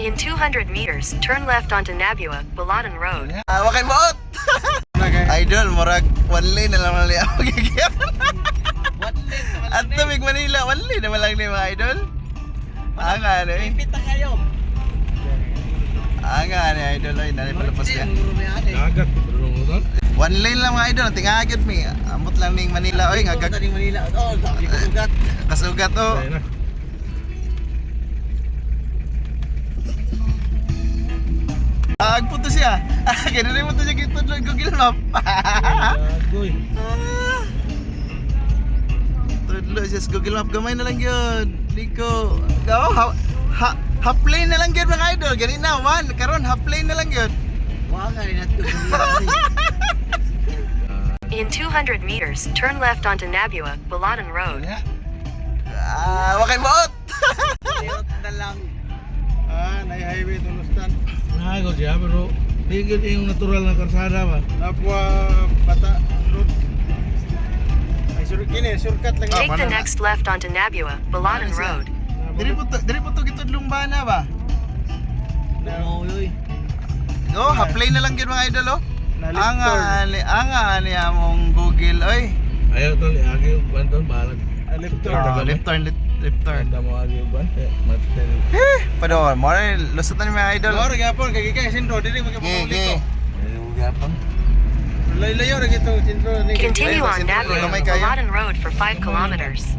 In 200 meters, turn left onto Nabua, Bulacan Road. Wakay buot. Idol, murag one lane na lang nali ako gigyan. At tumig Manila, one lane naman lang ni mga idol. Anga ano eh. Pipita kayo. Anga ano idol ay nalipalapos ka. Dagat, bro. One lane lang mga idol, tingagad mi. Amot lang ning Manila oy, ngagag Tadi Manila. Oh, dami ko ugat. kasugat oh. Ayun na. Agpunto siya. Ganun rin mo to siya gito ng Google Map. Agoy. Tudlo siya sa Google Map. Gamay na lang yun. Liko. Gawa, half lane na lang yun mga idol. Ganun na, one. Karon half lane na lang yun. Wakay na to. In 200 meters, turn left onto Nabua, Bulacan Road. Wakay buot. Ayot na lang. Nai-highway tulustan. Nago siya, pero tigil yung natural na karsada ba? Napwa bata road. Ay, kini, shortcut lang. Take the mana na? next left onto Nabua, Bulacan Road. Diri po to gitudlong bana ba? Umoy. Oh, half lane na lang yun mga idol oh. Anga ni among Google oy. Ayaw to, agi yung ban to, balag. Left turn. Tanda mo agi yung ban. Matel. Pador, mo lusot na ni mga idol. Loro gapon, kagikay sindro, dili magkapuli ko. Ayaw gapon. Layo-layo, rin ito, sindro. Continue on Ayun, Nabua, gamay kayo. Bulacan Road for 5 kilometers.